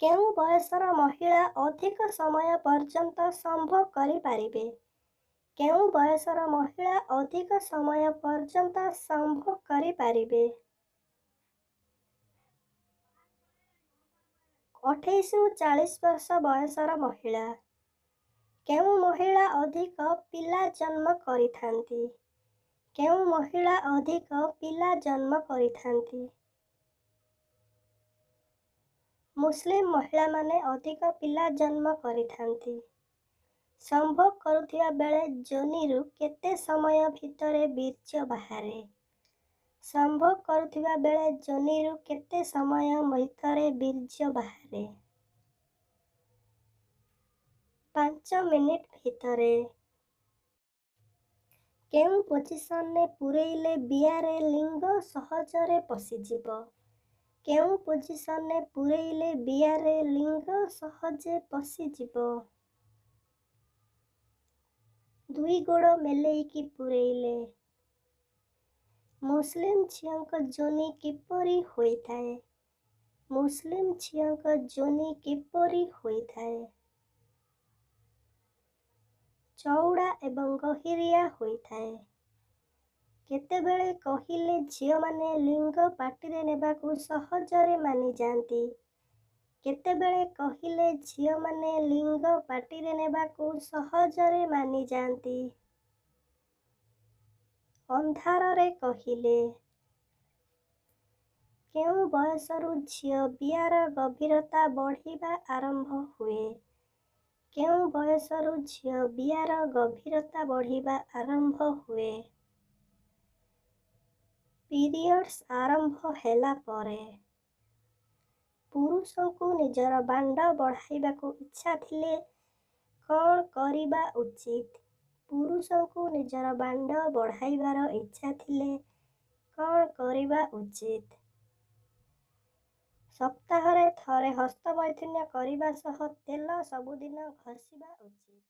କେଉଁ ବୟସର ମହିଳା ଅଧିକ ସମୟ ପର୍ଯ୍ୟନ୍ତ ସମ୍ଭୋଗ କରିପାରିବେ? କେଉଁ ବୟସର ମହିଳା ଅଧିକ ସମୟ ପର୍ଯ୍ୟନ୍ତ ସମ୍ଭୋଗ କରିପାରିବେ? 28ରୁ 40 ବର୍ଷ ବୟସର ମହିଳା। କେଉଁ ମହିଳା ଅଧିକ ପିଲା ଜନ୍ମ କରିଥାନ୍ତି? କେଉଁ ମହିଳା ଅଧିକ ପିଲା ଜନ୍ମ କରିଥାନ୍ତି? ମୁସଲିମ ମହିଳାମାନେ ଅଧିକ ପିଲା ଜନ୍ମ କରିଥାନ୍ତି। ସମ୍ଭୋଗ କରୁଥିବା ବେଳେ ଯୋନିରୁ କେତେ ସମୟ ଭିତରେ ବୀର୍ଯ୍ୟ ବାହାରେ? ସମ୍ଭୋଗ କରୁଥିବା ବେଳେ ଯୋନିରୁ କେତେ ସମୟ ଭିତରେ ବୀର୍ଯ୍ୟ ବାହାରେ? 5 ମିନିଟ୍ ଭିତରେ। କେଉଁ ପୋଜିସନରେ ପୂରେଇଲେ ବିଆରେ ଲିଙ୍ଗ ସହଜରେ ପଶିଯିବ? କେଉଁ ପୋଜିସନରେ ପୂରେଇଲେ ବିଆରେ ଲିଙ୍ଗ ସହଜେ ପଶିଯିବ? 2 ଗୋଡ଼ ମେଲେଇକି ପୂରେଇଲେ। ମୁସଲିମ ଝିଅଙ୍କ ଯୋନି କିପରି ହୋଇଥାଏ? ମୁସଲିମ ଝିଅଙ୍କ ଯୋନି କିପରି ହୋଇଥାଏ? ଚଉଡ଼ା ଏବଂ ଗହୀରିଆ ହୋଇଥାଏ। କେତେବେଳେ କହିଲେ ଝିଅମାନେ ଲିଙ୍ଗ ପାଟିରେ ନେବାକୁ ସହଜରେ ମାନିଯାଆନ୍ତି? କେତେବେଳେ କହିଲେ ଝିଅମାନେ ଲିଙ୍ଗ ପାଟିରେ ନେବାକୁ ସହଜରେ ମାନିଯାଆନ୍ତି? ଅନ୍ଧାରରେ କହିଲେ। କେଉଁ ବୟସରୁ ଝିଅ ବିଆର ଗଭୀରତା ବଢ଼ିବା ଆରମ୍ଭ ହୁଏ? କେଉଁ ବୟସରୁ ଝିଅ ବିଆର ଗଭୀରତା ବଢ଼ିବା ଆରମ୍ଭ ହୁଏ? ପିରିୟଡ୍ସ ଆରମ୍ଭ ହେଲା ପରେ। ପୁରୁଷଙ୍କୁ ନିଜର ବାଣ୍ଡ ବଢ଼ାଇବାକୁ ଇଚ୍ଛା ଥିଲେ କ'ଣ କରିବା ଉଚିତ? ପୁରୁଷଙ୍କୁ ନିଜର ବାଣ୍ଡ ବଢ଼ାଇବାର ଇଚ୍ଛା ଥିଲେ କ'ଣ କରିବା ଉଚିତ? ସପ୍ତାହରେ ଥରେ ହସ୍ତମୈଥୁନ କରିବା ସହ ତେଲ ସବୁଦିନ ଘଷିବା ଉଚିତ।